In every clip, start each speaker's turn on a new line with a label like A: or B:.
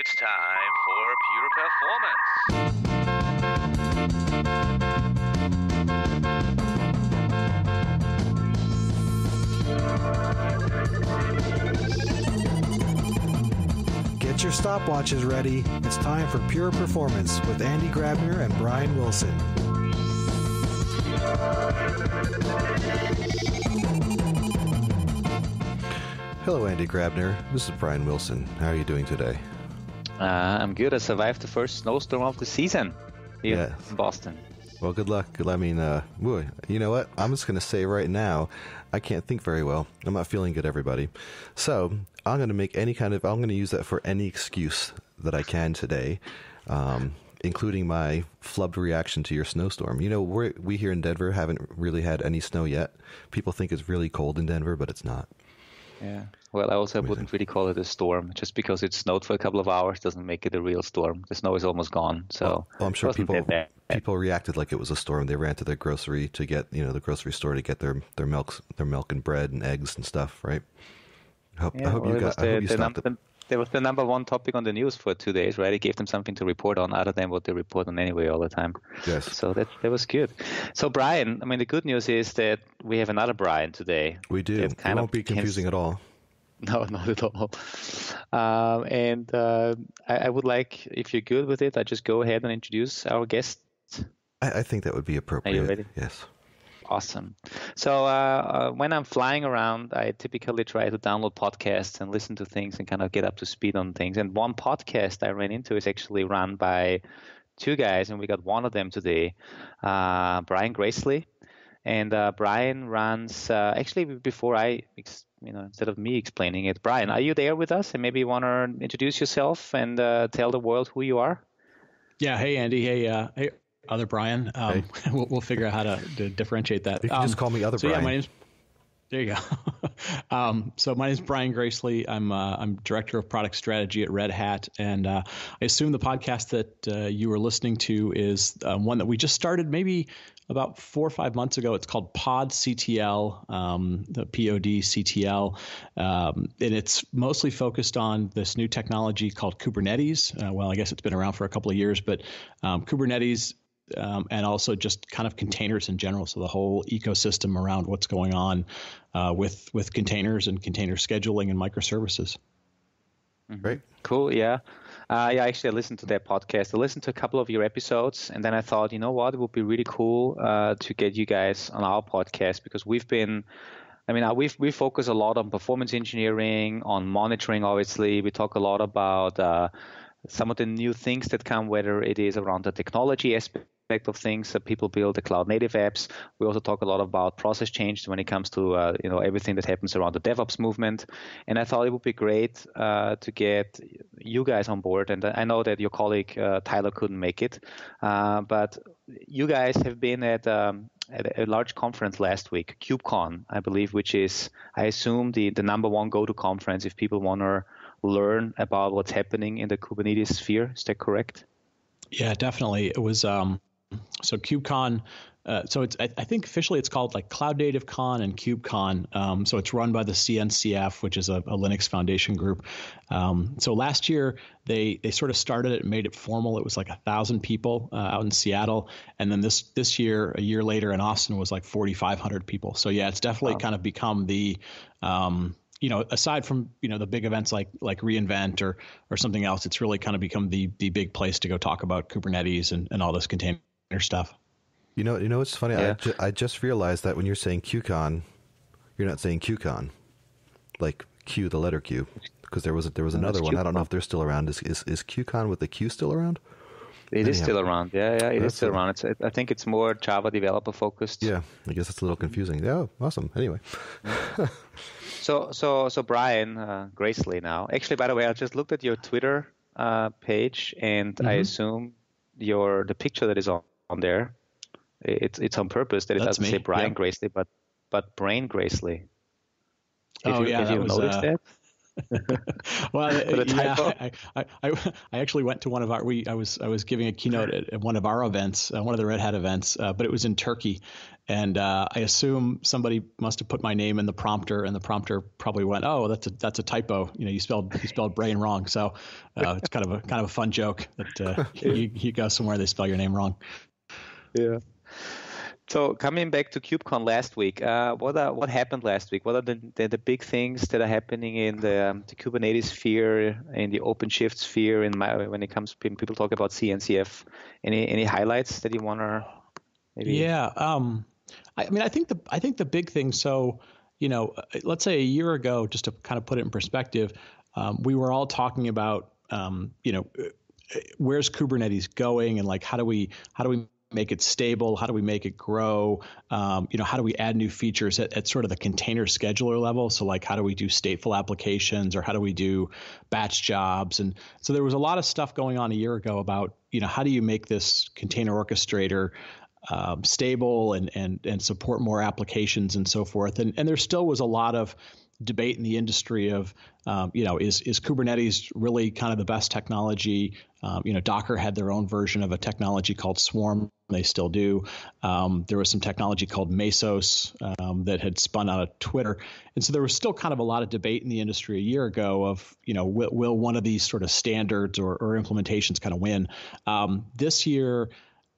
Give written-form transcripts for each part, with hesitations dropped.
A: It's time for Pure
B: Performance. Get your stopwatches ready. It's time for Pure Performance with Andy Grabner and Brian Wilson. Hello, Andy Grabner. This is Brian Wilson. How are you doing today?
C: I'm good. I survived the first snowstorm of the season here in Boston.
B: Well, good luck. I mean, you know what? I'm just going to say right now, I can't think very well. I'm not feeling good, everybody. So I'm going to use that for any excuse that I can today, including my flubbed reaction to your snowstorm. You know, we here in Denver haven't really had any snow yet. People think it's really cold in Denver, but it's not.
C: Yeah. Well, I also wouldn't really call it a storm. Just because it snowed for a couple of hours doesn't make it a real storm. The snow is almost gone. So
B: I'm sure people reacted like it was a storm. They ran to their grocery to get, the grocery store to get their milk and bread and eggs and stuff, right?
C: That was the number one topic on the news for 2 days, right? It gave them something to report on other than what they report on anyway all the time.
B: Yes.
C: So that was good. So Brian, I mean, the good news is that we have another Brian today.
B: We do. It won't be confusing at all.
C: No, not at all. I would like, if you're good with it, I just go ahead and introduce our guest.
B: I think that would be appropriate.
C: Are you ready?
B: Yes.
C: Awesome. So when I'm flying around, I typically try to download podcasts and listen to things and kind of get up to speed on things. And one podcast I ran into is actually run by two guys, and we got one of them today, Brian Gracely. And Brian runs, actually before instead of me explaining it, Brian, are you there with us? And maybe you want to introduce yourself and tell the world who you are?
D: Yeah. Hey, Andy. Hey, other Brian.
B: Hey.
D: We'll figure out how to differentiate that.
B: You can just call me other Brian.
D: Yeah, my name's. There you go. So my name is Brian Gracely. I'm director of product strategy at Red Hat, and I assume the podcast that you were listening to is one that we just started maybe about 4 or 5 months ago. It's called Pod CTL, the POD CTL, and it's mostly focused on this new technology called Kubernetes. Well, I guess it's been around for a couple of years, but Kubernetes. And also just kind of containers in general. So the whole ecosystem around what's going on with containers and container scheduling and microservices.
B: Great.
C: Cool. Yeah. Actually, I listened to that podcast. I listened to a couple of your episodes, and then I thought, you know what, it would be really cool to get you guys on our podcast, because we focus a lot on performance engineering, on monitoring, obviously. We talk a lot about some of the new things that come, whether it is around the technology aspect of things that people build, the cloud native apps. We also talk a lot about process change when it comes to everything that happens around the DevOps movement. And I thought it would be great to get you guys on board. And I know that your colleague Tyler couldn't make it, but you guys have been at a large conference last week, KubeCon, I believe, which is, I assume, the number one go-to conference if people want to learn about what's happening in the Kubernetes sphere. Is that correct?
D: Yeah, definitely. It was so KubeCon. So it's, I think officially it's called like Cloud Native Con and KubeCon. So it's run by the CNCF, which is a Linux Foundation group. So last year they sort of started it and made it formal. It was like 1,000 people out in Seattle, and then this year, a year later in Austin, was like 4,500 people. So yeah, it's definitely kind of become the aside from, the big events like reInvent or something else, it's really kind of become the big place to go talk about Kubernetes and all this container stuff.
B: You know what's funny?
C: Yeah.
B: I just realized that when you're saying QCon, you're not saying QCon, like Q, the letter Q, because there was another one. I don't know if they're still around. Is QCon with the Q still around?
C: It is still around. Yeah, it is still around. I think it's more Java developer focused.
B: Yeah, I guess it's a little confusing. Yeah, awesome. Anyway.
C: So Brian Gracely now. Actually, by the way, I just looked at your Twitter page, and I assume the picture that is on there, it's on purpose that it doesn't say Brian Gracely, but Brain Gracely. Have you noticed that?
D: Well,
C: The typo?
D: I actually went to one of our I was giving a keynote at one of our events, one of the Red Hat events, but it was in Turkey, and I assume somebody must have put my name in the prompter, and the prompter probably went, "Oh, that's a typo. You spelled brain wrong." So it's kind of a fun joke that you go somewhere they spell your name wrong.
C: Yeah. So coming back to KubeCon last week, what happened last week? What are the big things that are happening in the Kubernetes sphere, in the OpenShift sphere, when it comes to people talk about CNCF? Any highlights that you want to maybe?
D: Yeah. I mean, I think the big thing. So, let's say a year ago, just to kind of put it in perspective, we were all talking about, where's Kubernetes going, and like how do we make it stable? How do we make it grow? How do we add new features at sort of the container scheduler level? So like, how do we do stateful applications, or how do we do batch jobs? And so there was a lot of stuff going on a year ago about, how do you make this container orchestrator stable and support more applications and so forth. And there still was a lot of debate in the industry of, is Kubernetes really kind of the best technology? Docker had their own version of a technology called Swarm. They still do. There was some technology called Mesos that had spun out of Twitter. And so there was still kind of a lot of debate in the industry a year ago of, will one of these sort of standards or implementations kind of win? This year,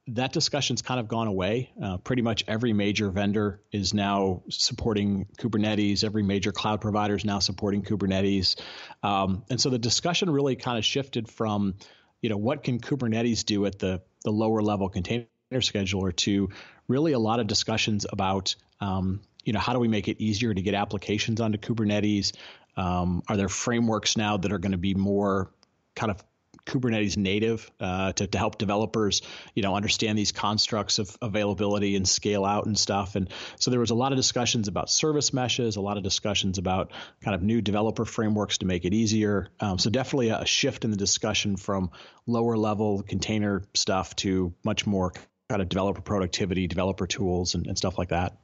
D: that discussion's kind of gone away. Pretty much every major vendor is now supporting Kubernetes. Every major cloud provider is now supporting Kubernetes. And so the discussion really kind of shifted from, what can Kubernetes do at the lower level container scheduler to really a lot of discussions about, how do we make it easier to get applications onto Kubernetes? Are there frameworks now that are going to be more kind of Kubernetes native to help developers, understand these constructs of availability and scale out and stuff. And so there was a lot of discussions about service meshes, a lot of discussions about kind of new developer frameworks to make it easier. So definitely a shift in the discussion from lower level container stuff to much more kind of developer productivity, developer tools, and stuff like that.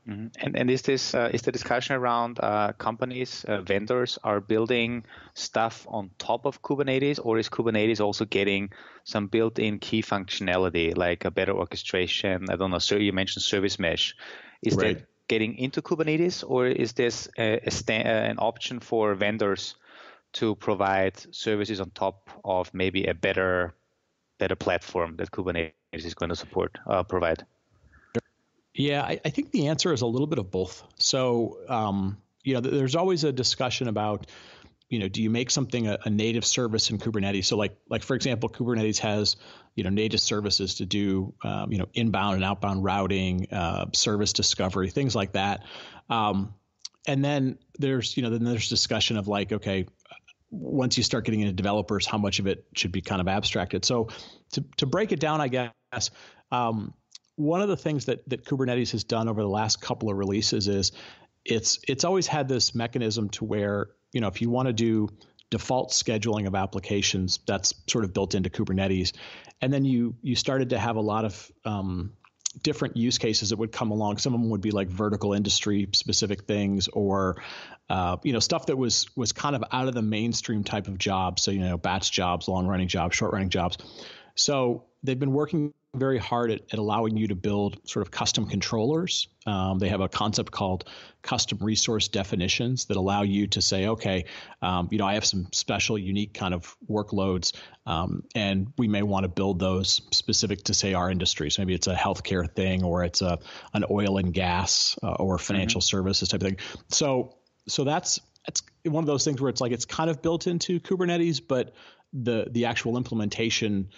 C: Mm-hmm. And is the discussion around companies, vendors are building stuff on top of Kubernetes, or is Kubernetes also getting some built-in key functionality like a better orchestration? I don't know. So you mentioned service mesh. Is that getting into Kubernetes, or is this an option for vendors to provide services on top of maybe a better platform that Kubernetes is going to provide?
D: Yeah, I think the answer is a little bit of both. So, there's always a discussion about, do you make something a native service in Kubernetes? So like for example, Kubernetes has, native services to do, inbound and outbound routing, service discovery, things like that. And then there's discussion of like, okay, once you start getting into developers, how much of it should be kind of abstracted? So to break it down, I guess, one of the things that Kubernetes has done over the last couple of releases is it's always had this mechanism to where, if you want to do default scheduling of applications, that's sort of built into Kubernetes. And then you started to have a lot of different use cases that would come along. Some of them would be like vertical industry specific things, or stuff that was kind of out of the mainstream type of jobs. So, batch jobs, long running jobs, short running jobs. So they've been working very hard at allowing you to build sort of custom controllers. They have a concept called custom resource definitions that allow you to say, okay, I have some special, unique kind of workloads, and we may want to build those specific to, say, our industry. So maybe it's a healthcare thing, or it's an oil and gas or financial services type of thing. So that's one of those things where it's like it's kind of built into Kubernetes, but the actual implementation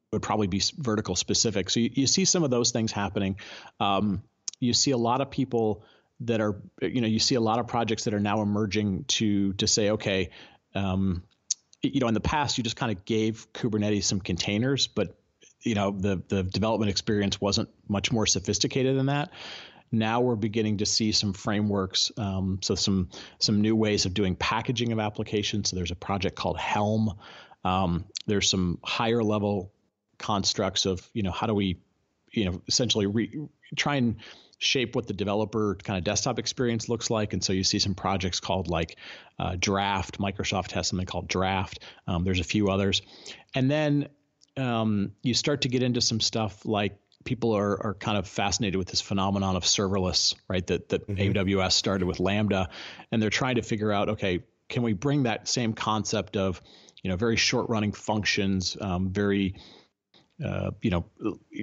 D: would probably be vertical specific. So you see some of those things happening. You see a lot of people that are, you see a lot of projects that are now emerging to say, okay, in the past you just kind of gave Kubernetes some containers, but the development experience wasn't much more sophisticated than that. Now we're beginning to see some frameworks, so some new ways of doing packaging of applications. So there's a project called Helm. There's some higher level constructs of, how do we, essentially try and shape what the developer kind of desktop experience looks like. And so you see some projects called like Draft. Microsoft has something called Draft. There's a few others. And then you start to get into some stuff like people are kind of fascinated with this phenomenon of serverless, right? That AWS started with Lambda, and they're trying to figure out, okay, can we bring that same concept of, very short running functions, very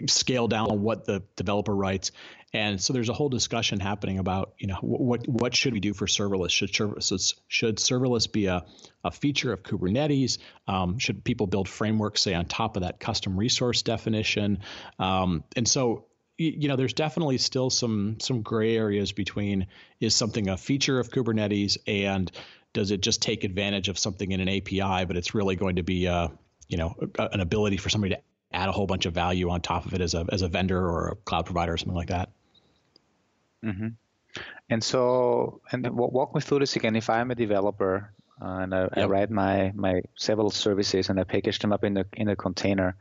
D: scale down what the developer writes. And so there's a whole discussion happening about, what should we do for serverless? Should serverless be a feature of Kubernetes? Should people build frameworks, say, on top of that custom resource definition? And so, there's definitely still some gray areas between, is something a feature of Kubernetes, and does it just take advantage of something in an API, but it's really going to be an ability for somebody to add a whole bunch of value on top of it as a vendor or a cloud provider or something like that.
C: Mm-hmm. And walk me through this again. If I'm a developer and I write my several services and I package them up in a container,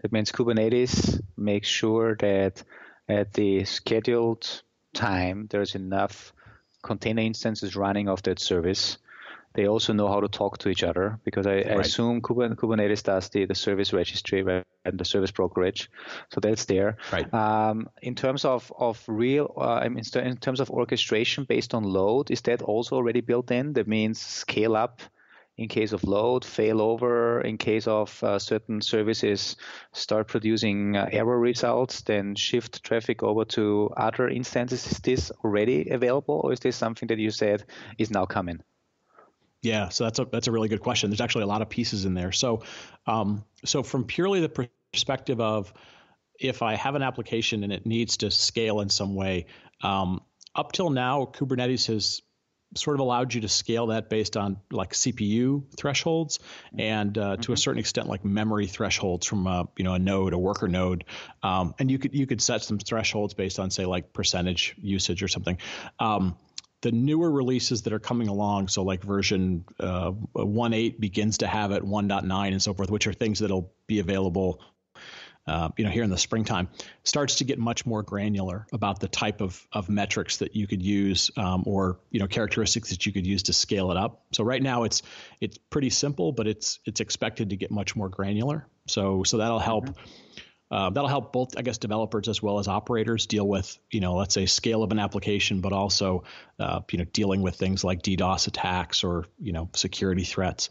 C: that means Kubernetes makes sure that at the scheduled time there's enough container instances running of that service. They also know how to talk to each other, because I assume Kubernetes does the service registry and the service brokerage, so that's there.
D: Right.
C: In terms of in terms of orchestration based on load, is that also already built in? That means scale up in case of load, fail over in case of certain services start producing error results, then shift traffic over to other instances. Is this already available, or is this something that you said is now coming?
D: Yeah, so that's a really good question. There's actually a lot of pieces in there. So from purely the perspective of, if I have an application and it needs to scale in some way, up till now, Kubernetes has sort of allowed you to scale that based on like CPU thresholds and to a certain extent like memory thresholds from a node, a worker node, and you could set some thresholds based on, say, like percentage usage or something. The newer releases that are coming along, so like version 1.8 begins to have it, 1.9 and so forth, which are things that'll be available here in the springtime, starts to get much more granular about the type of metrics that you could use, or characteristics that you could use to scale it up. So right now it's pretty simple, but it's expected to get much more granular. So that'll help. That'll help both, I guess, developers as well as operators deal with, let's say, scale of an application, but also, dealing with things like DDoS attacks or, security threats.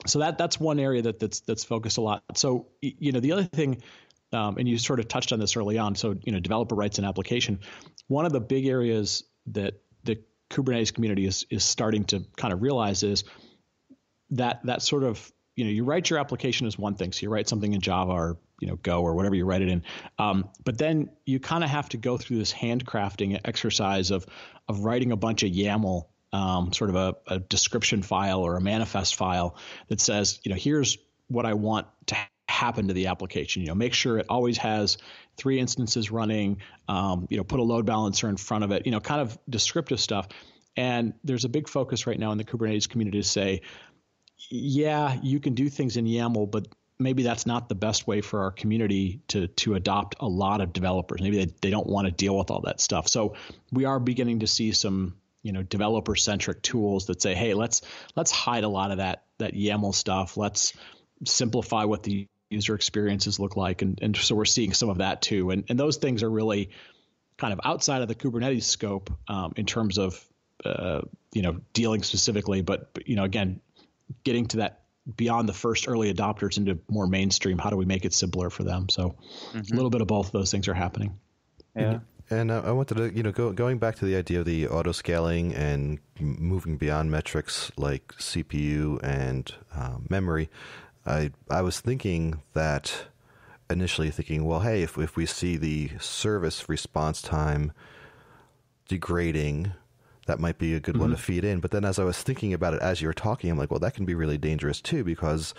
D: So that's one area that's focused a lot. So, the other thing, and you sort of touched on this early on. So, developer writes an application. One of the big areas that the Kubernetes community is starting to kind of realize is that sort of, you write your application as one thing. So you write something in Java or, Go or whatever you write it in. But then you kind of have to go through this handcrafting exercise of writing a bunch of YAML, sort of a description file or a manifest file that says, here's what I want to happen to the application. Make sure it always has 3 instances running, put a load balancer in front of it, kind of descriptive stuff. And there's a big focus right now in the Kubernetes community to say, yeah, you can do things in YAML, but maybe that's not the best way for our community to adopt a lot of developers. Maybe they don't want to deal with all that stuff. So we are beginning to see some, developer-centric tools that say, hey, let's hide a lot of that YAML stuff. Let's simplify what the user experiences look like. And so we're seeing some of that too. And those things are really kind of outside of the Kubernetes scope in terms of, dealing specifically. But again, getting to that beyond the first early adopters into more mainstream, how do we make it simpler for them? So a little bit of both of those things are happening.
C: Yeah.
B: And I wanted to, going back to the idea of the auto scaling and moving beyond metrics like CPU and memory, I was thinking that initially thinking, well, hey, if we see the service response time degrading, that might be a good one to feed in. But then as I was thinking about it as you were talking, I'm like, well, that can be really dangerous too, because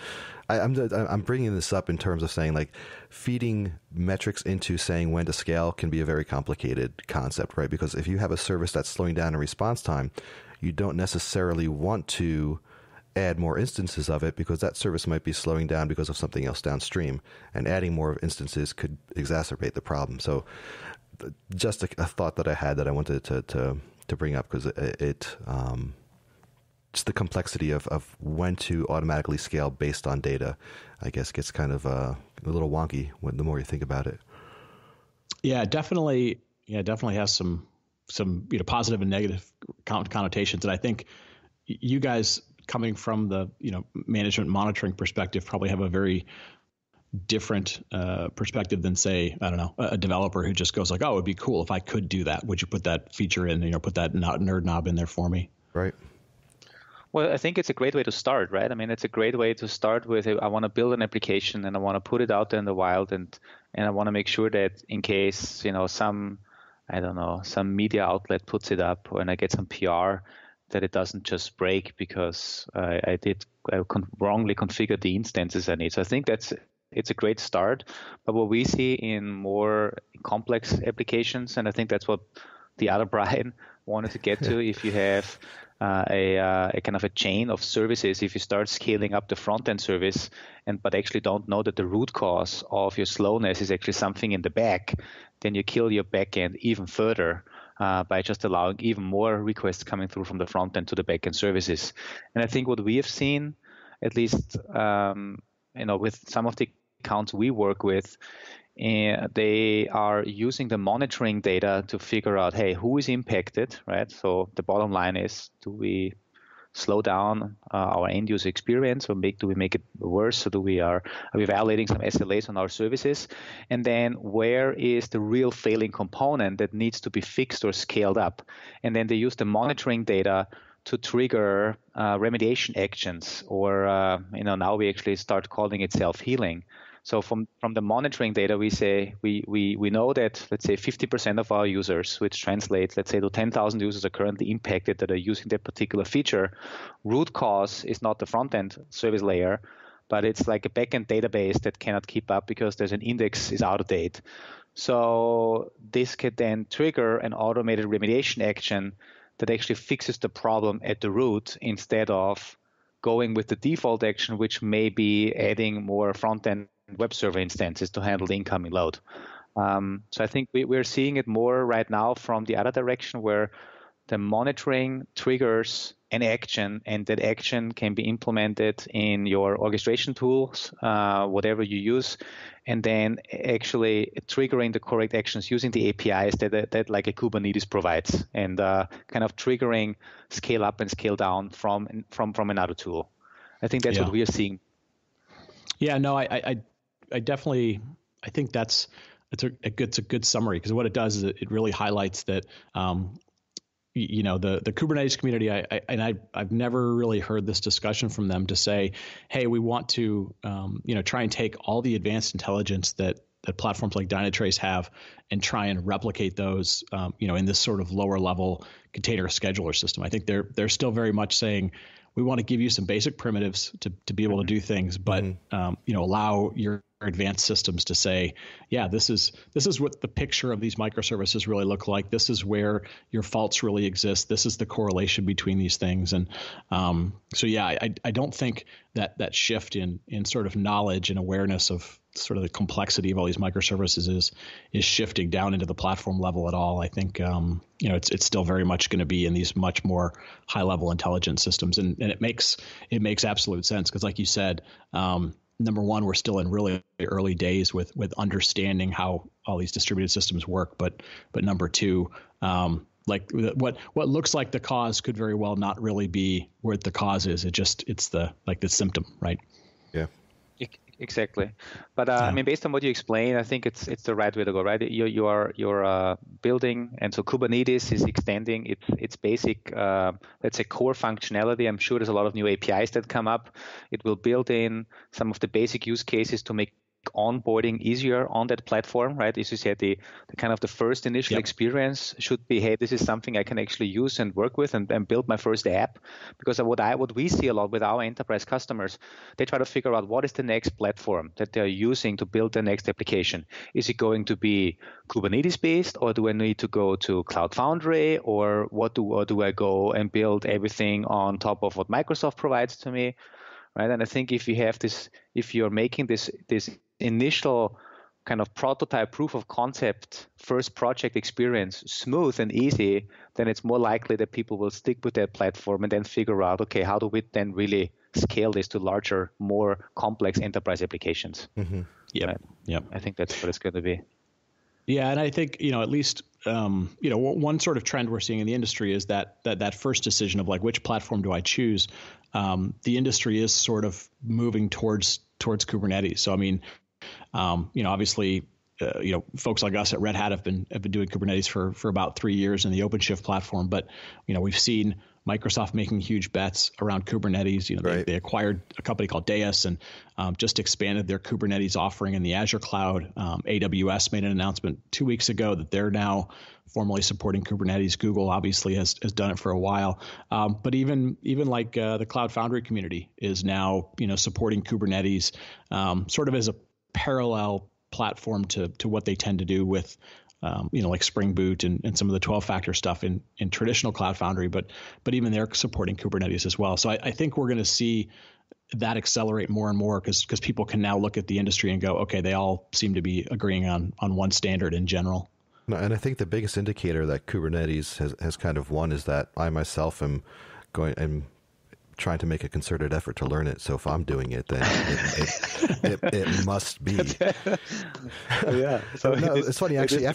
B: I'm bringing this up in terms of saying, like, feeding metrics into saying when to scale can be a very complicated concept, right? Because if you have a service that's slowing down in response time, you don't necessarily want to add more instances of it, because that service might be slowing down because of something else downstream, and adding more instances could exacerbate the problem. So just a thought that I had that I wanted to bring up, because it just the complexity of when to automatically scale based on data, I guess, gets kind of a little wonky the more you think about it.
D: Yeah, definitely. Yeah, definitely has some positive and negative connotations, and I think you guys, coming from the management monitoring perspective, probably have a very different perspective than, say, I don't know, a developer who just goes like, oh, it'd be cool if I could do that. Would you put that feature in? Put that nerd knob in there for me?
B: Right.
C: Well, I think it's a great way to start, right? I mean, it's a great way to start with, I want to build an application and I want to put it out there in the wild, and I want to make sure that in case, some media outlet puts it up and I get some PR, that it doesn't just break because I wrongly configured the instances I need. So I think it's a great start. But what we see in more complex applications, and I think that's what the other Brian wanted to get to, if you have a kind of a chain of services, if you start scaling up the front-end service but actually don't know that the root cause of your slowness is actually something in the back, then you kill your back-end even further by just allowing even more requests coming through from the front-end to the back-end services. And I think what we have seen, at least with some of the accounts we work with, they are using the monitoring data to figure out, hey, who is impacted, right? So the bottom line is, do we slow down our end user experience, or do we make it worse? So are we violating some SLAs on our services? And then where is the real failing component that needs to be fixed or scaled up? And then they use the monitoring data to trigger remediation actions, or now we actually start calling it self-healing. So from the monitoring data, we say we know that, let's say, 50% of our users, which translates, let's say, to 10,000 users, are currently impacted that are using that particular feature. Root cause is not the front-end service layer, but it's like a back-end database that cannot keep up because there's an index is out of date. So this could then trigger an automated remediation action that actually fixes the problem at the root, instead of going with the default action, which may be adding more front-end web server instances to handle the incoming load. So I think we're seeing it more right now from the other direction, where the monitoring triggers an action, and that action can be implemented in your orchestration tools, whatever you use, and then actually triggering the correct actions using the APIs that like a Kubernetes provides, and kind of triggering scale up and scale down from another tool. I think that's what we are seeing. Yeah, no,
D: I definitely, I think it's a good summary, because what it does is it really highlights that, the Kubernetes community, I've never really heard this discussion from them to say, hey, we want to, try and take all the advanced intelligence that platforms like Dynatrace have and try and replicate those, in this sort of lower level container scheduler system. I think they're still very much saying, we want to give you some basic primitives to be able to do things, but allow your advanced systems to say, yeah, this is what the picture of these microservices really look like. This is where your faults really exist. This is the correlation between these things. And so, yeah, I don't think that shift in sort of knowledge and awareness of sort of the complexity of all these microservices is shifting down into the platform level at all. I think it's still very much going to be in these much more high level intelligence systems, and it makes absolute sense, because, like you said, number one, we're still in really early days with understanding how all these distributed systems work, but number two, like what looks like the cause could very well not really be where the cause is. It's the symptom, right?
B: Yeah.
C: Exactly, but I mean, based on what you explained, I think it's the right way to go, right? You're building, and so Kubernetes is extending its basic, let's say, core functionality. I'm sure there's a lot of new APIs that come up. It will build in some of the basic use cases to make onboarding easier on that platform, right? As you said, the kind of the first initial experience should be, hey, this is something I can actually use and work with and build my first app. Because what we see a lot with our enterprise customers, they try to figure out what is the next platform that they're using to build their next application. Is it going to be Kubernetes based, or do I need to go to Cloud Foundry, or do I go and build everything on top of what Microsoft provides to me? Right. And I think if you're making this initial kind of prototype proof of concept first project experience smooth and easy, then it's more likely that people will stick with that platform and then figure out, okay, how do we then really scale this to larger, more complex enterprise applications?
B: Mm-hmm.
D: Yep.
C: Right?
D: Yep.
C: I think that's what it's going to be.
D: Yeah, and I think at least one sort of trend we're seeing in the industry is that first decision of like which platform do I choose. The industry is sort of moving towards Kubernetes. So I mean, obviously, folks like us at Red Hat have been doing Kubernetes for about 3 years in the OpenShift platform, but we've seen Microsoft making huge bets around Kubernetes.
B: Right.
D: They acquired a company called Deus and just expanded their Kubernetes offering in the Azure cloud. AWS made an announcement 2 weeks ago that they're now formally supporting Kubernetes. Google obviously has done it for a while, but even like the Cloud Foundry community is now supporting Kubernetes sort of as a parallel platform to what they tend to do with like Spring Boot and some of the 12-factor stuff in traditional Cloud Foundry, but even they're supporting Kubernetes as well. So I think we're going to see that accelerate more and more because people can now look at the industry and go, okay, they all seem to be agreeing on one standard in general.
B: And I think the biggest indicator that Kubernetes has kind of won is that I myself am trying to make a concerted effort to learn it. So if I'm doing it, then it must be.
C: Yeah.
B: So no, it's funny actually.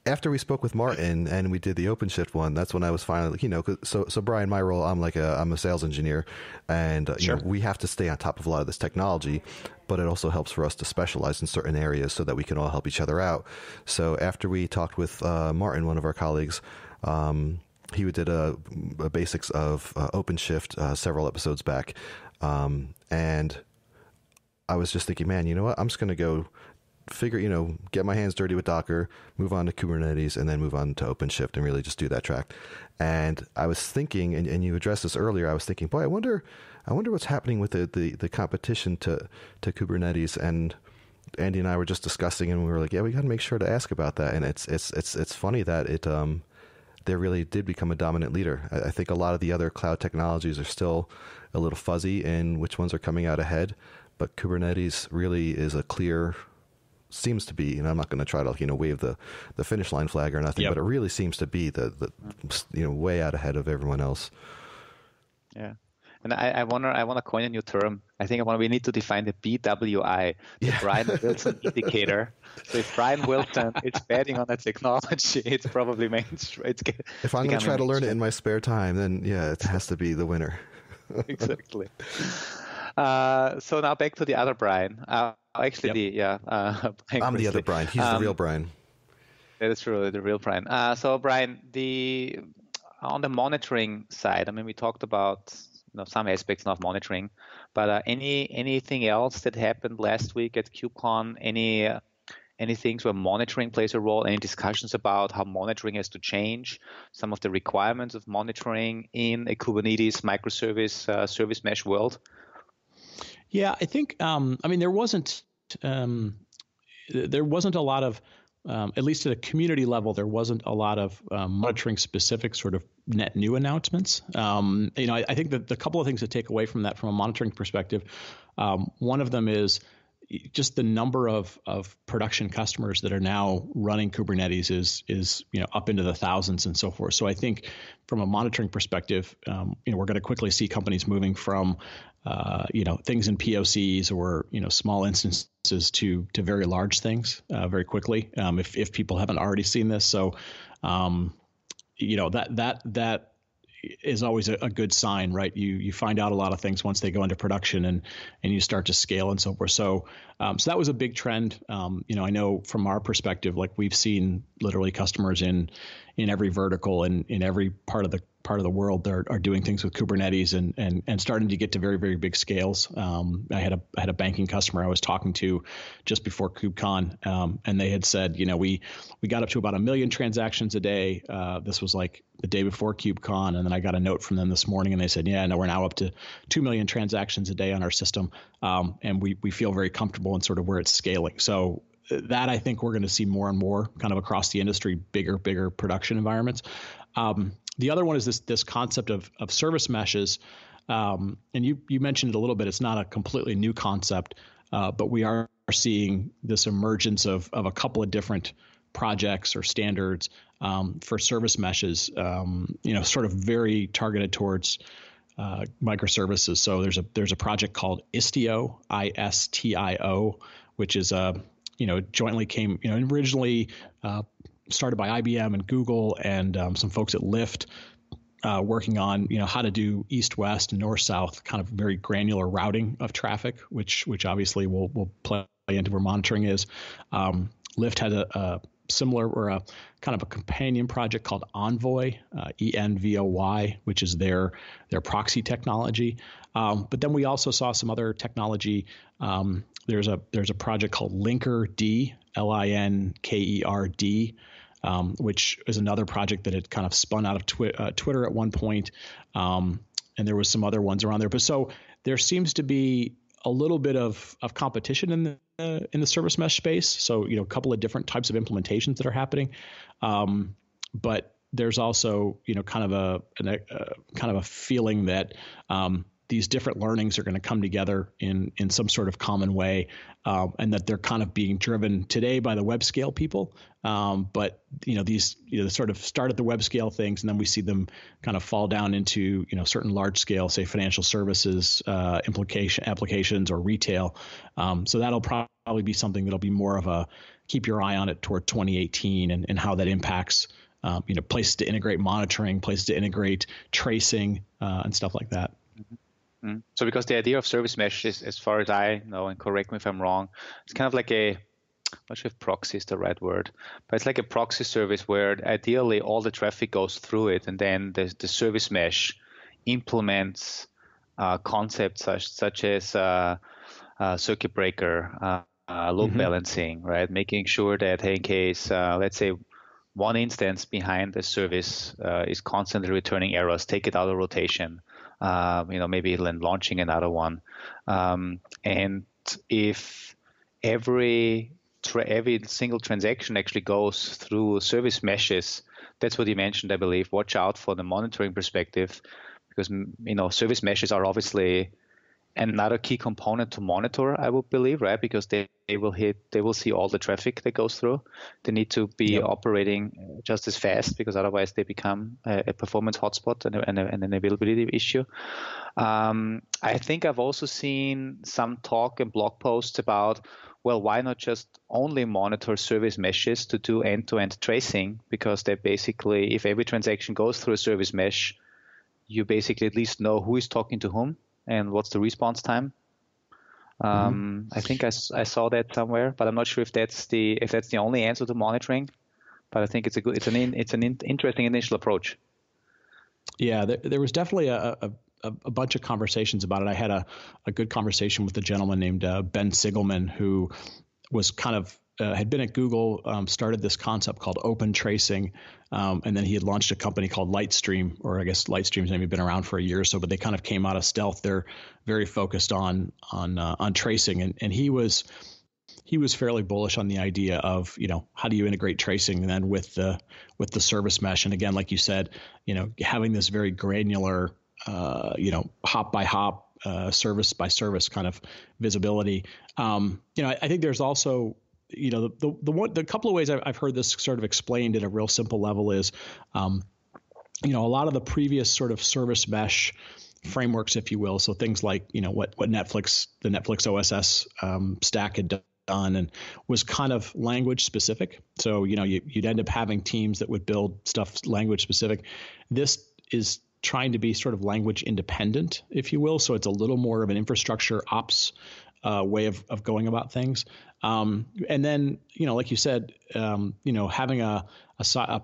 B: After we spoke with Martin and we did the OpenShift one, that's when I was finally, so Brian, my role, I'm a sales engineer, and
D: Sure.
B: we have to stay on top of a lot of this technology, but it also helps for us to specialize in certain areas so that we can all help each other out. So after we talked with Martin, one of our colleagues, he did a basics of OpenShift several episodes back, and I was just thinking, man, you know what? I'm just going to go get my hands dirty with Docker, move on to Kubernetes, and then move on to OpenShift and really just do that track. And I was thinking, and you addressed this earlier, I was thinking, boy, I wonder what's happening with the competition to Kubernetes. And Andy and I were just discussing, and we were like, yeah, we got to make sure to ask about that. And it's funny that they really did become a dominant leader. I think a lot of the other cloud technologies are still a little fuzzy in which ones are coming out ahead, but Kubernetes really is seems to be, and I'm not going to try to wave the finish line flag or nothing,
D: Yep.
B: but it really seems to be the way out ahead of everyone else.
C: Yeah. And I want to coin a new term. I think we need to define the BWI, the Brian Wilson indicator. So if Brian Wilson is betting on a technology, it's probably mainstream.
B: If I'm going to try to learn it in my spare time, then yeah, it has to be the winner.
C: Exactly. So now back to the other Brian. Actually,
B: yep. I'm the other Brian. He's the real Brian.
C: That is true, the real Brian. So Brian, on the monitoring side, I mean, we talked about some aspects of monitoring, but anything else that happened last week at KubeCon? Any things where monitoring plays a role? Any discussions about how monitoring has to change? Some of the requirements of monitoring in a Kubernetes microservice service mesh world?
D: Yeah, I think there wasn't a lot of at least at a community level, there wasn't a lot of monitoring specific sort of net new announcements. I think that the couple of things to take away from that from a monitoring perspective, one of them is just the number of production customers that are now running Kubernetes is up into the thousands and so forth. So I think from a monitoring perspective, we're going to quickly see companies moving from things in POCs or small instances to very large things very quickly if people haven't already seen this. So that is always a good sign, right? You find out a lot of things once they go into production and you start to scale and so forth. So that was a big trend. I know from our perspective, like we've seen literally customers in every vertical and in every part of the world are doing things with Kubernetes and starting to get to very, very big scales. I had a banking customer I was talking to just before KubeCon, and they had said, we got up to about 1 million transactions a day. This was like the day before KubeCon, and then I got a note from them this morning, and they said, yeah, no, we're now up to 2 million transactions a day on our system, and we feel very comfortable in sort of where it's scaling. So that I think we're going to see more and more kind of across the industry, bigger production environments. The other one is this concept of service meshes, and you mentioned it a little bit. It's not a completely new concept, but we are seeing this emergence of a couple of different projects or standards for service meshes, sort of very targeted towards microservices. So there's a project called Istio, Istio, which is jointly came, originally started by IBM and Google and some folks at Lyft, working on how to do east-west and north-south kind of very granular routing of traffic, which obviously will play into where monitoring is. Lyft had a similar or a kind of a companion project called Envoy, Envoy, which is their proxy technology. But then we also saw some other technology. There's a project called Linkerd, Linkerd, which is another project that had kind of spun out of Twitter at one point. And there was some other ones around there. But so there seems to be a little bit of competition in the service mesh space. So, a couple of different types of implementations that are happening. But there's also, kind of a feeling that these different learnings are going to come together in some sort of common way, and that they're kind of being driven today by the web scale people. But these sort of start at the web scale things, and then we see them kind of fall down into certain large scale, say financial services applications or retail. So that'll probably be something that'll be more of a keep your eye on it toward 2018 and how that impacts places to integrate monitoring, places to integrate tracing, and stuff like that.
C: So because the idea of service mesh is, as far as I know, and correct me if I'm wrong, it's kind of like I'm not sure if proxy is the right word, but it's like a proxy service where ideally all the traffic goes through it, and then the service mesh implements concepts such as circuit breaker, load balancing, right? Making sure that, hey, in case, let's say, one instance behind the service is constantly returning errors, take it out of rotation. Maybe then launching another one. And if every single transaction actually goes through service meshes, that's what you mentioned, I believe. Watch out for the monitoring perspective, because service meshes are obviously another key component to monitor, I would believe, right? Because they will see all the traffic that goes through. They need to be operating just as fast, because otherwise they become a performance hotspot and an availability issue. I think I've also seen some talk and blog posts about, well, why not just only monitor service meshes to do end-to-end tracing? Because they basically, if every transaction goes through a service mesh, you basically at least know who is talking to whom and what's the response time. I think I saw that somewhere, but I'm not sure if that's the only answer to monitoring. But I think it's an interesting initial approach.
D: Yeah, there was definitely a bunch of conversations about it. I had a good conversation with a gentleman named Ben Sigelman, who was kind of had been at Google, started this concept called open tracing, and then he had launched a company called Lightstream, or I guess Lightstream's maybe been around for a year or so, but they kind of came out of stealth. They're very focused on tracing, and he was fairly bullish on the idea of how do you integrate tracing then with the service mesh, and again, like you said, having this very granular hop by hop, service by service kind of visibility. I think there's also the couple of ways I've heard this sort of explained at a real simple level is, a lot of the previous sort of service mesh frameworks, if you will. So things like, what the Netflix OSS stack had done and was kind of language specific. So, you'd end up having teams that would build stuff language specific. This is trying to be sort of language independent, if you will. So it's a little more of an infrastructure ops way of going about things. And then, like you said, having a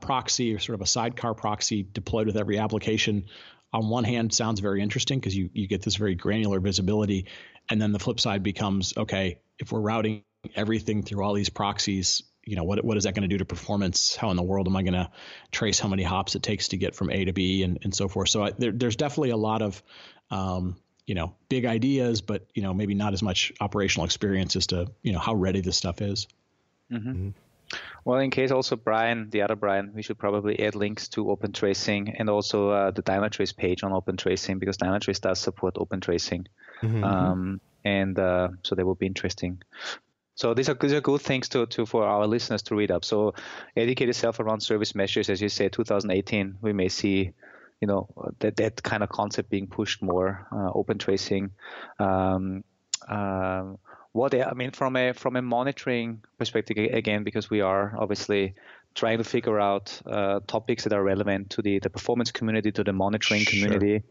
D: proxy or sort of a sidecar proxy deployed with every application on one hand sounds very interesting because you get this very granular visibility. And then the flip side becomes, okay, if we're routing everything through all these proxies, what is that going to do to performance? How in the world am I going to trace how many hops it takes to get from A to B and so forth? So there's definitely a lot of, big ideas, but, maybe not as much operational experience as to, how ready this stuff is.
C: Mm-hmm. Well, in case also the other Brian, we should probably add links to Open Tracing and also the Dynatrace page on Open Tracing, because Dynatrace does support Open Tracing. So that would be interesting. So these are good things to for our listeners to read up. So educate yourself around service meshes. As you said, 2018, we may see, that kind of concept being pushed more. Open tracing. From a monitoring perspective, again, because we are obviously trying to figure out topics that are relevant to the performance community, to the monitoring community.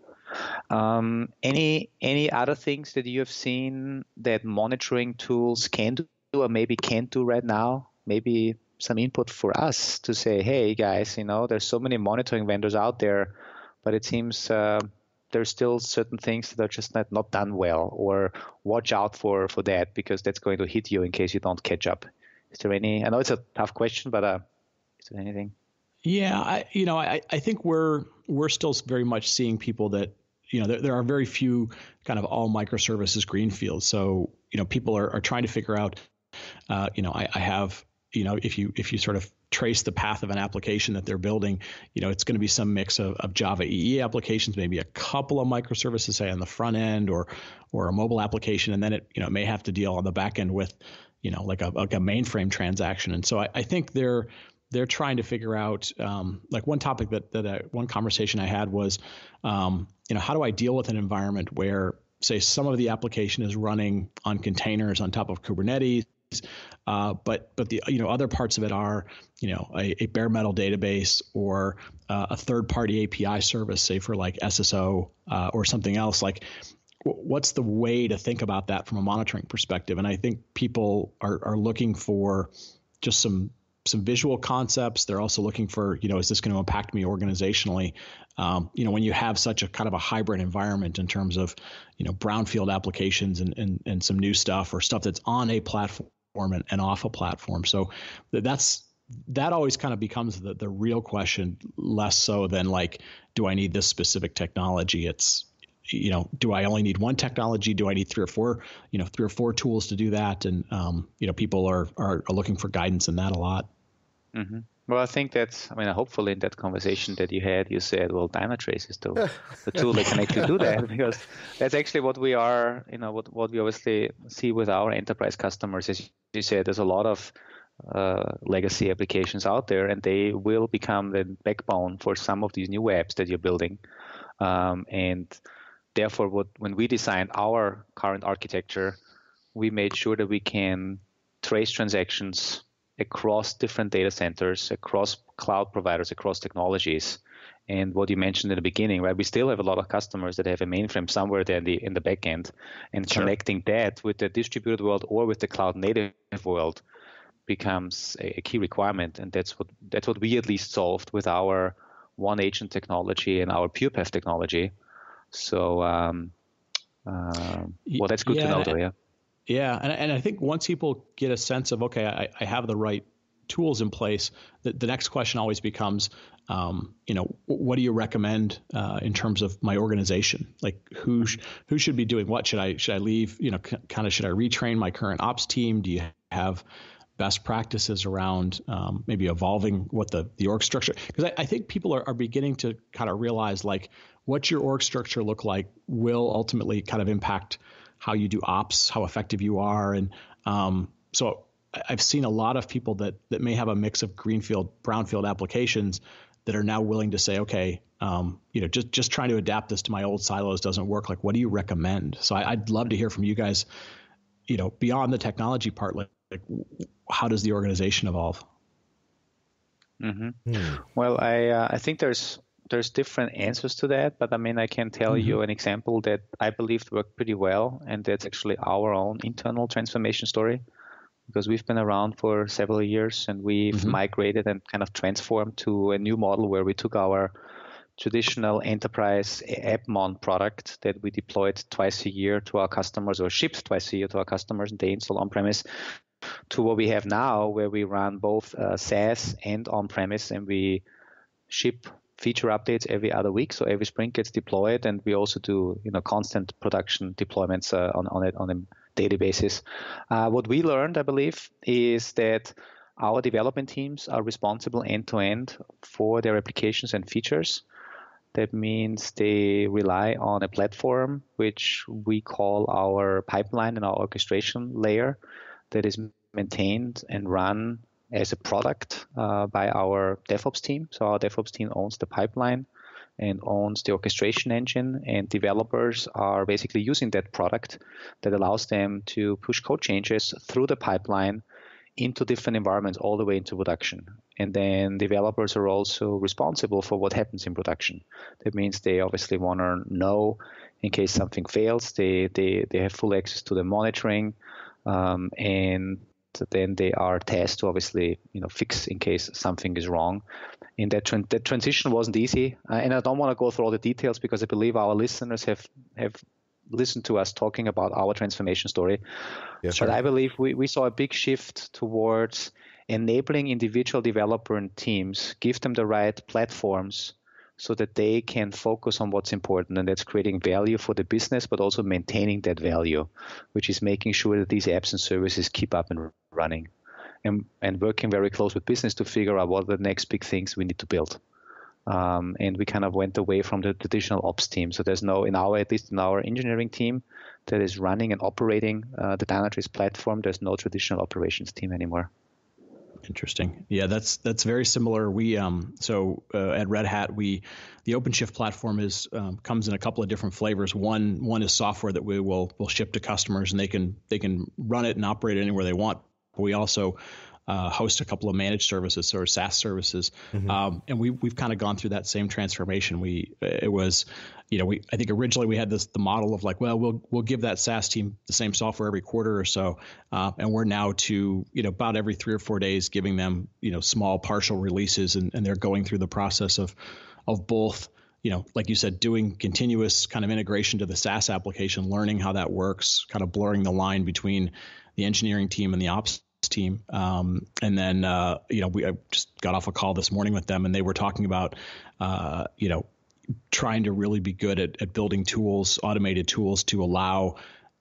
C: Any other things that you have seen that monitoring tools can do or maybe can't do right now? Maybe some input for us to say, hey guys, there's so many monitoring vendors out there, but it seems there's still certain things that are just not done well, or watch out for that, because that's going to hit you in case you don't catch up. Is there any? I know it's a tough question, but is there anything?
D: Yeah, I think we're still very much seeing people that, there are very few kind of all microservices greenfield. So, people are trying to figure out, I have, if you sort of trace the path of an application that they're building, it's going to be some mix of Java EE applications, maybe a couple of microservices, say on the front end, or a mobile application, and then it may have to deal on the back end with, like a mainframe transaction. And so I think they're trying to figure out, like one topic one conversation I had was, how do I deal with an environment where, say, some of the application is running on containers on top of Kubernetes, but the other parts of it are a bare metal database, or a third party API service, say for like SSO or something else. Like, what's the way to think about that from a monitoring perspective? And I think people are looking for just some visual concepts. They're also looking for, is this going to impact me organizationally? When you have such a kind of a hybrid environment in terms of, brownfield applications and some new stuff, or stuff that's on a platform and off a platform. So that always kind of becomes the real question, less so than like, do I need this specific technology? It's, do I only need one technology? Do I need three or four tools to do that? And, people are looking for guidance in that a lot.
C: Mm-hmm. Well, I think hopefully in that conversation that you had, you said, well, Dynatrace is the tool that can actually do that, because that's actually what we are, what we obviously see with our enterprise customers. As you said, there's a lot of legacy applications out there, and they will become the backbone for some of these new apps that you're building. And therefore, when we designed our current architecture, we made sure that we can trace transactions across different data centers, across cloud providers, across technologies. And what you mentioned in the beginning, right? We still have a lot of customers that have a mainframe somewhere there in the back end, and sure, connecting that with the distributed world or with the cloud native world becomes a key requirement. And that's what we at least solved with our one agent technology and our PurePath technology. So, that's good to know, though. Yeah.
D: Yeah, and I think once people get a sense of, okay, I have the right tools in place, the next question always becomes, what do you recommend in terms of my organization? Like, who should be doing what? Should I leave? Should I retrain my current ops team? Do you have best practices around maybe evolving what the org structure? Because I think people are beginning to kind of realize, like, what your org structure look like will ultimately kind of impact how you do ops, how effective you are. And so I've seen a lot of people that may have a mix of greenfield, brownfield applications that are now willing to say, okay, just trying to adapt this to my old silos doesn't work. Like, what do you recommend? So I'd love to hear from you guys, beyond the technology part, like how does the organization evolve?
C: Mm-hmm. Well, I think there's different answers to that, but I can tell you an example that I believe worked pretty well, and that's actually our own internal transformation story, because we've been around for several years, and we've migrated and kind of transformed to a new model where we took our traditional enterprise AppMon product that we deployed twice a year to our customers, or shipped twice a year to our customers, and they install on-premise, to what we have now, where we run both SaaS and on-premise, and we ship feature updates every other week. So every sprint gets deployed, and we also do constant production deployments on a daily basis. What we learned, I believe, is that our development teams are responsible end to end for their applications and features. That means they rely on a platform which we call our pipeline and our orchestration layer, that is maintained and run as a product by our DevOps team. So our DevOps team owns the pipeline and owns the orchestration engine, and developers are basically using that product that allows them to push code changes through the pipeline into different environments all the way into production. And then developers are also responsible for what happens in production. That means they obviously want to know in case something fails. They have full access to the monitoring, and then they are tasked to obviously fix in case something is wrong. And that transition wasn't easy, and I don't want to go through all the details because I believe our listeners have listened to us talking about our transformation story.
B: Yes,
C: but
B: sir.
C: I believe we saw a big shift towards enabling individual developer and teams, give them the right platforms so that they can focus on what's important, and that's creating value for the business, but also maintaining that value, which is making sure that these apps and services keep up and running. And working very close with business to figure out what are the next big things we need to build. And we kind of went away from the traditional ops team. So there's no, at least in our engineering team that is running and operating the Dynatrace platform, there's no traditional operations team anymore.
D: Interesting. Yeah, that's very similar. We at Red Hat, the OpenShift platform comes in a couple of different flavors. One is software that we'll ship to customers, and they can run it and operate it anywhere they want. We also host a couple of managed services or SaaS services, and we've kind of gone through that same transformation. I think originally we had the model of like, well, we'll give that SaaS team the same software every quarter or so, and we're now to about every 3 or 4 days giving them small partial releases, and they're going through the process of both. Like you said, doing continuous kind of integration to the SaaS application, learning how that works, kind of blurring the line between the engineering team and the ops team. And then, I just got off a call this morning with them, and they were talking about, trying to really be good at building tools, automated tools to allow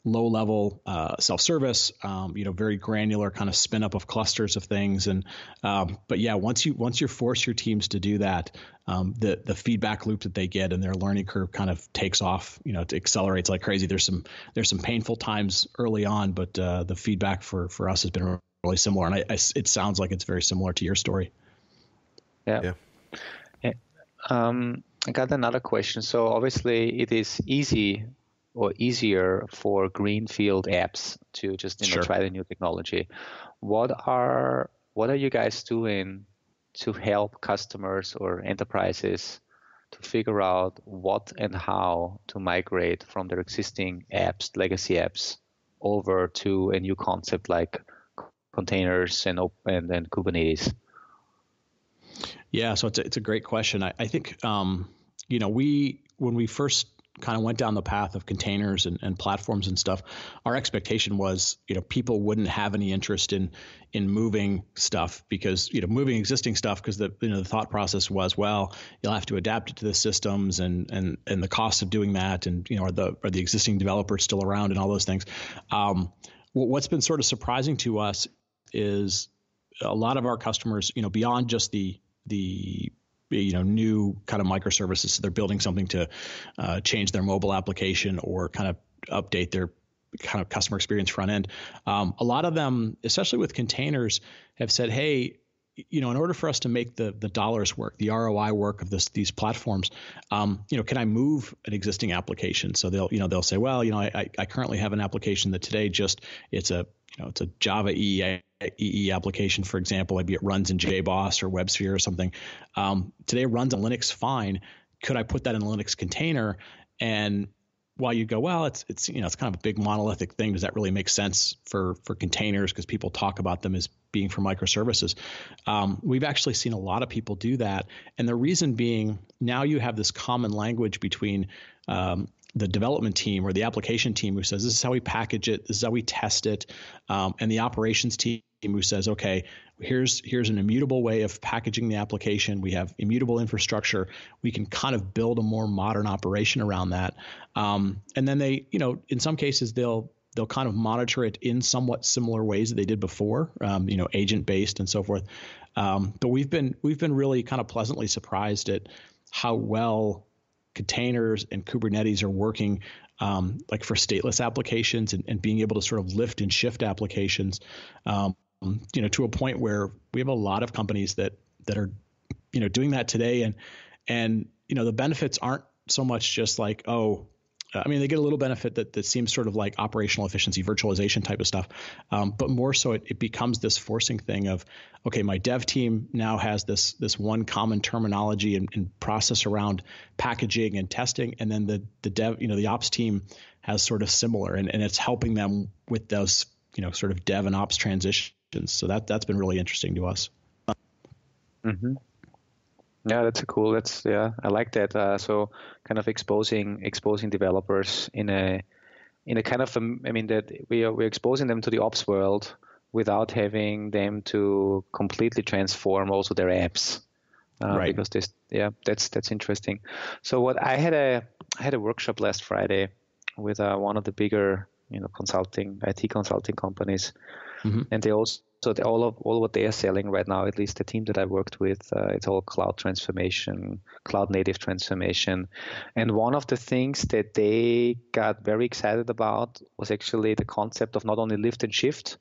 D: low-level self-service, very granular kind of spin up of clusters of things. And but yeah, once you force your teams to do that, the feedback loop that they get and their learning curve kind of takes off. It accelerates like crazy. There's some painful times early on, but the feedback for us has been really similar. And it sounds like it's very similar to your story.
C: Yeah. I got another question. So obviously, it is easier for greenfield apps to just try the new technology. What are you guys doing to help customers or enterprises to figure out what and how to migrate from their existing apps, legacy apps, over to a new concept like containers and Kubernetes?
D: Yeah, so it's a great question. I think when we first kind of went down the path of containers and platforms and stuff, our expectation was people wouldn't have any interest in moving stuff because moving existing stuff, because the thought process was, well, you'll have to adapt it to the systems and the cost of doing that, and are the existing developers still around and all those things. What's been sort of surprising to us is a lot of our customers, beyond just the new kind of microservices, so they're building something to change their mobile application or kind of update their kind of customer experience front end. A lot of them, especially with containers, have said, hey, in order for us to make the dollars work, the ROI work of these platforms, can I move an existing application? So they'll say, well, I currently have an application that today it's a Java EE application, for example. Maybe it runs in JBoss or WebSphere or something. Today it runs on Linux fine. Could I put that in a Linux container? And while you go, well, it's kind of a big monolithic thing. Does that really make sense for containers? Because people talk about them as being for microservices. We've actually seen a lot of people do that. And the reason being, now you have this common language between the development team or the application team who says, this is how we package it, this is how we test it, and the operations team who says, okay, here's an immutable way of packaging the application. We have immutable infrastructure. We can kind of build a more modern operation around that. And then they, in some cases, they'll kind of monitor it in somewhat similar ways that they did before, agent based and so forth. But we've been really kind of pleasantly surprised at how well containers and Kubernetes are working, like for stateless applications and being able to sort of lift and shift applications. to a point where we have a lot of companies that are, doing that today. And the benefits aren't so much just like, they get a little benefit that seems sort of like operational efficiency, virtualization type of stuff. But more so it becomes this forcing thing of, okay, my dev team now has this one common terminology and process around packaging and testing. And then the dev, the ops team has sort of similar, and it's helping them with those, sort of dev and ops transitions. So that's been really interesting to us.
C: Mm-hmm. Yeah, I like that. So kind of exposing developers in a kind of, that we're exposing them to the ops world without having them to completely transform also their apps.
D: Right.
C: Because that's interesting. So what I had a workshop last Friday with one of the bigger, IT consulting companies,
D: mm-hmm.
C: and they also. So all what they are selling right now, at least the team that I worked with, it's all cloud transformation, cloud native transformation. And one of the things that they got very excited about was actually the concept of not only lift and shift,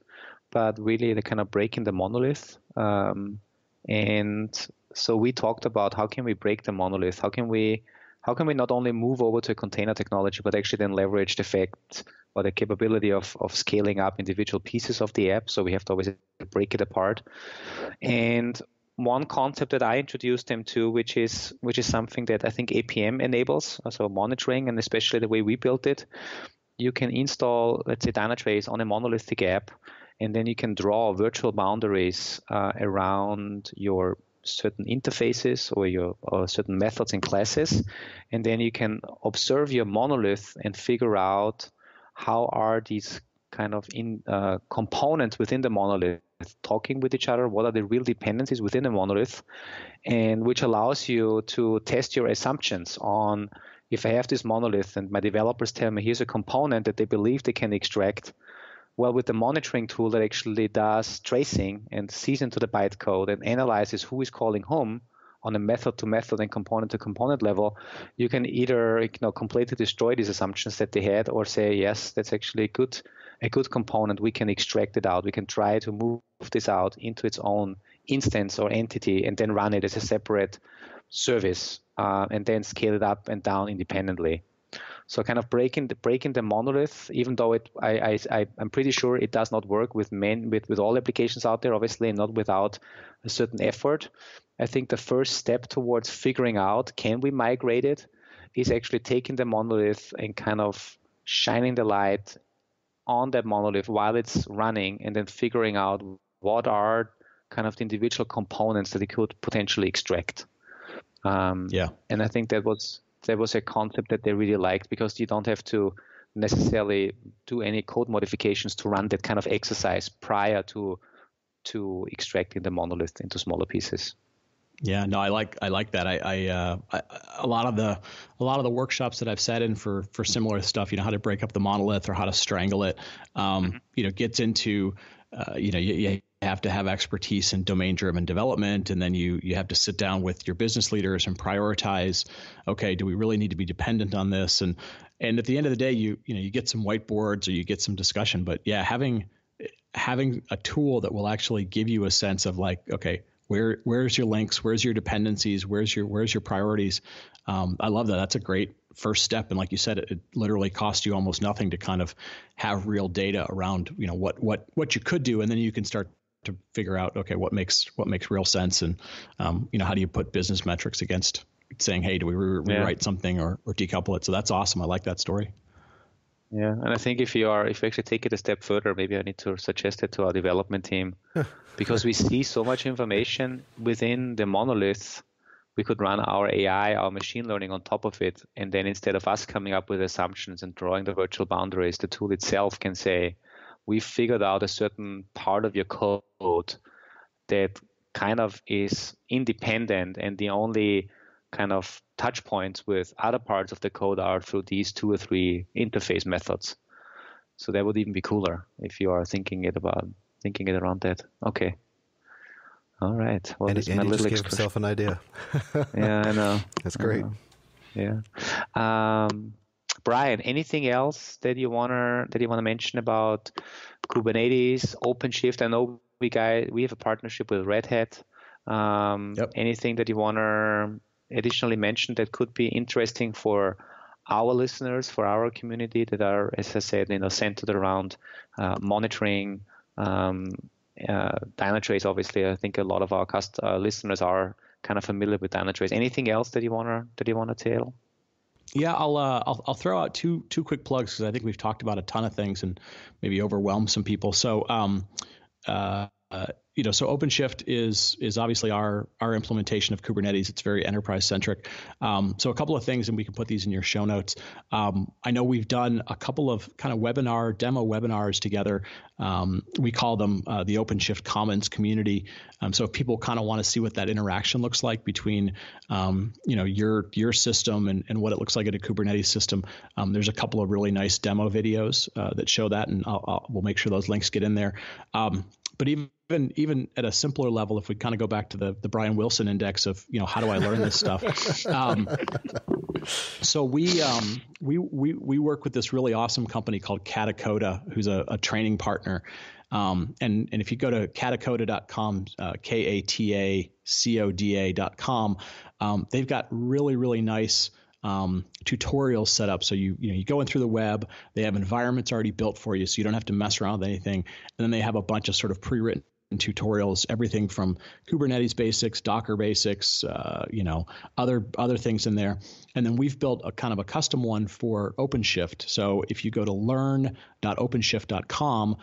C: but really the kind of breaking the monolith. And so we talked about how can we break the monolith? How can we not only move over to a container technology, but actually then leverage the fact or the capability of scaling up individual pieces of the app. So we have to always break it apart. And one concept that I introduced them to, which is something that I think APM enables, so monitoring, and especially the way we built it, you can install, let's say, Dynatrace on a monolithic app, and then you can draw virtual boundaries around your certain interfaces or certain methods and classes, and then you can observe your monolith and figure out how are these kind of components within the monolith talking with each other, what are the real dependencies within the monolith, and which allows you to test your assumptions on, if I have this monolith and my developers tell me here's a component that they believe they can extract, well, with the monitoring tool that actually does tracing and sees into the bytecode and analyzes who is calling whom on a method to method and component to component level, you can either completely destroy these assumptions that they had, or say, yes, that's actually a good component. We can extract it out. We can try to move this out into its own instance or entity and then run it as a separate service and then scale it up and down independently. So kind of breaking the monolith, even though I'm pretty sure it does not work with all applications out there, obviously not without a certain effort. I think the first step towards figuring out can we migrate it is actually taking the monolith and kind of shining the light on that monolith while it's running, and then figuring out what are kind of the individual components that it could potentially extract. And I think that was a concept that they really liked, because you don't have to necessarily do any code modifications to run that kind of exercise prior to extracting the monolith into smaller pieces.
D: Yeah, no, I like that. I a lot of the workshops that I've sat in for similar stuff, how to break up the monolith or how to strangle it, gets into, you have to have expertise in domain-driven development, and then you have to sit down with your business leaders and prioritize, okay, do we really need to be dependent on this? And at the end of the day, you get some whiteboards or you get some discussion, but yeah, having a tool that will actually give you a sense of like, okay, where's your links, where's your dependencies, where's your priorities? I love that. That's a great first step. And like you said, it literally costs you almost nothing to kind of have real data around, what you could do. And then you can start to figure out, okay, what makes real sense. And, how do you put business metrics against saying, hey, do we rewrite something or decouple it? So that's awesome. I like that story.
C: Yeah, and I think if you actually take it a step further, maybe I need to suggest it to our development team, because we see so much information within the monolith. We could run our AI, our machine learning on top of it, and then instead of us coming up with assumptions and drawing the virtual boundaries, the tool itself can say, we figured out a certain part of your code that kind of is independent, and the only kind of touch points with other parts of the code are through these 2 or 3 interface methods. So that would even be cooler if you are thinking it around that. Okay. All right. Well,
B: and you just gave yourself an idea.
C: Yeah, I know.
B: That's great.
C: Yeah. Brian, anything else that you wanna mention about Kubernetes, OpenShift? I know we have a partnership with Red Hat. Anything that you want to additionally mention that could be interesting for our listeners, for our community that are, as I said, centered around monitoring, Dynatrace? Obviously, I think a lot of our listeners are kind of familiar with Dynatrace. Anything else that you want to tell?
D: Yeah, I'll throw out two quick plugs because I think we've talked about a ton of things and maybe overwhelmed some people. So so OpenShift is obviously our implementation of Kubernetes. It's very enterprise centric. So a couple of things, and we can put these in your show notes. I know we've done a couple of kind of demo webinars together. We call them the OpenShift Commons community. So if people kind of want to see what that interaction looks like between your system and what it looks like in a Kubernetes system, there's a couple of really nice demo videos that show that, and we'll make sure those links get in there. But even at a simpler level, if we kind of go back to the Brian Wilson index of, how do I learn this stuff? So we work with this really awesome company called Katacoda, who's a training partner. And if you go to katacoda.com, KATACODA.com, they've got really, really nice tutorials set up. So you go in through the web, they have environments already built for you, so you don't have to mess around with anything. And then they have a bunch of sort of pre-written tutorials, everything from Kubernetes basics, Docker basics, other things in there. And then we've built a kind of a custom one for OpenShift. So if you go to learn.openshift.com,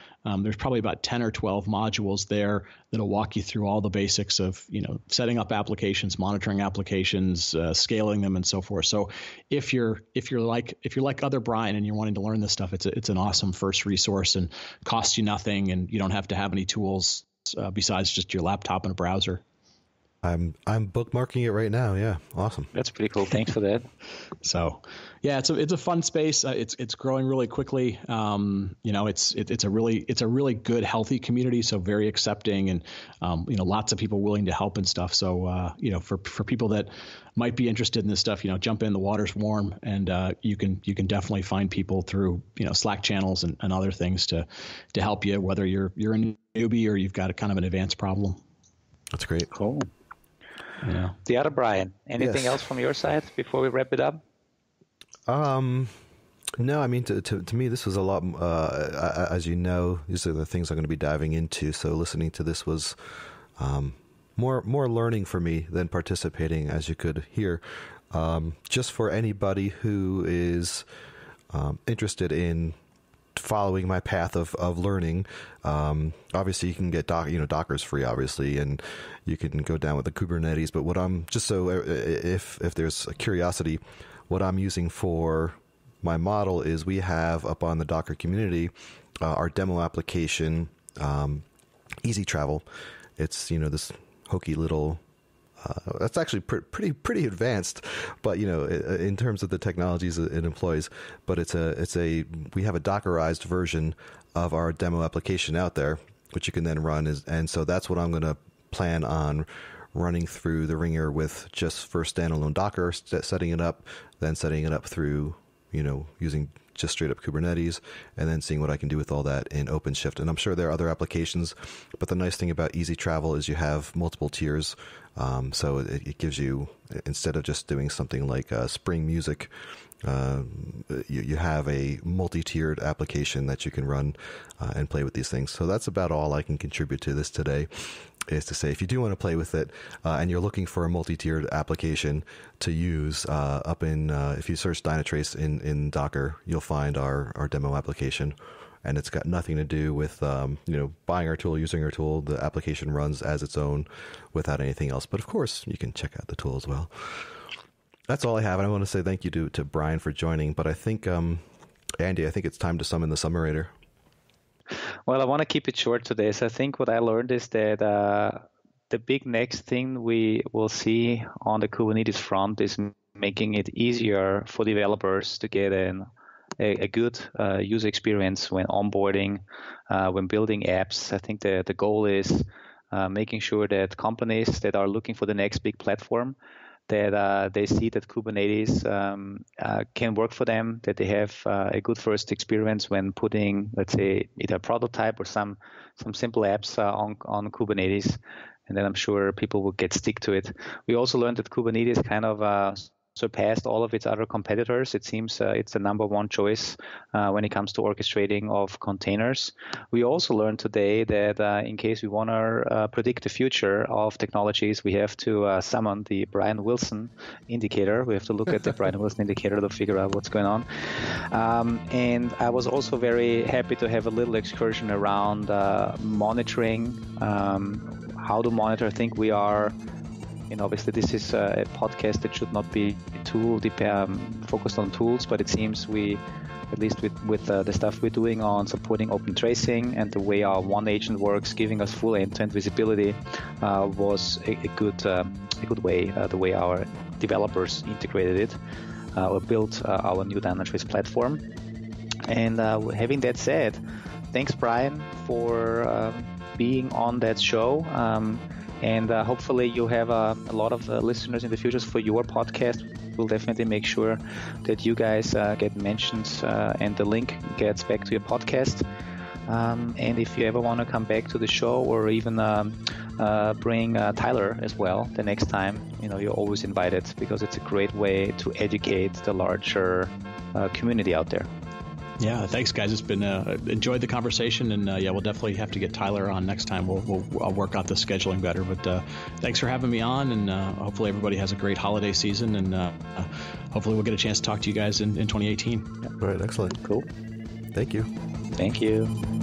D: there's probably about 10 or 12 modules there that'll walk you through all the basics of, setting up applications, monitoring applications, scaling them, and so forth. So if you're like other Brian and you're wanting to learn this stuff, it's an awesome first resource and costs you nothing, and you don't have to have any tools besides just your laptop and a browser.
B: I'm bookmarking it right now. Yeah, awesome.
C: That's pretty cool. Thanks for that.
D: So, yeah, it's a fun space. It's growing really quickly. It's a really good, healthy community. So very accepting, and lots of people willing to help and stuff. So for people that might be interested in this stuff, jump in. The water's warm, and you can definitely find people through Slack channels and other things to help you, whether you're a newbie or you've got a kind of an advanced problem.
B: That's great.
C: Cool. Yeah. The other Brian, anything else from your side before we wrap it up?
B: No, I mean, to me, this was a lot, as you know, these are the things I'm going to be diving into. So listening to this was more learning for me than participating, as you could hear. Just for anybody who is interested in following my path of learning, obviously you can get Docker's free, obviously, and you can go down with the Kubernetes. But what I'm just so if there's a curiosity, what I'm using for my model is we have up on the Docker community our demo application, Easy Travel. It's this hokey little. That's actually pretty advanced, but in terms of the technologies it employs. But we have a Dockerized version of our demo application out there, which you can then run. And so that's what I'm going to plan on running through the ringer with, just for standalone Docker, setting it up, then setting it up through using just straight up Kubernetes, and then seeing what I can do with all that in OpenShift. And I'm sure there are other applications, but the nice thing about Easy Travel is you have multiple tiers. So it gives you, instead of just doing something like Spring Music, you have a multi-tiered application that you can run and play with these things. So that's about all I can contribute to this today, is to say, if you do want to play with it and you're looking for a multi-tiered application to use, if you search Dynatrace in Docker, you'll find our demo application. And it's got nothing to do with buying our tool, using our tool. The application runs as its own without anything else. But of course, you can check out the tool as well. That's all I have. And I want to say thank you to Brian for joining. But I think, Andy, it's time to summon the summarator.
C: Well, I want to keep it short today. So I think what I learned is that the big next thing we will see on the Kubernetes front is making it easier for developers to get a good user experience when onboarding, when building apps. I think the goal is making sure that companies that are looking for the next big platform, that they see that Kubernetes can work for them, that they have a good first experience when putting, let's say, either a prototype or some simple apps on Kubernetes. And then I'm sure people will stick to it. We also learned that Kubernetes kind of surpassed all of its other competitors. It seems it's the number one choice when it comes to orchestrating of containers. We also learned today that in case we want to predict the future of technologies, we have to summon the Brian Wilson indicator. We have to look at the Brian Wilson indicator to figure out what's going on. And I was also very happy to have a little excursion around monitoring, how to monitor. I think we are, obviously this is a podcast that should not be too focused on tools, but it seems we, at least with the stuff we're doing on supporting open tracing and the way our one agent works, giving us full end-to-end visibility, was a good way, the way our developers integrated it or built our new Dynatrace platform. And having that said, thanks Brian for being on that show. And hopefully you have a lot of listeners in the future for your podcast. We'll definitely make sure that you guys get mentioned and the link gets back to your podcast. And if you ever want to come back to the show or even bring Tyler as well the next time, you're always invited, because it's a great way to educate the larger community out there.
D: Yeah, thanks, guys. It's been enjoyed the conversation, and we'll definitely have to get Tyler on next time. I'll work out the scheduling better. But thanks for having me on, and hopefully everybody has a great holiday season, and hopefully we'll get a chance to talk to you guys in 2018.
B: All right, excellent.
C: Cool.
B: Thank you.
C: Thank you.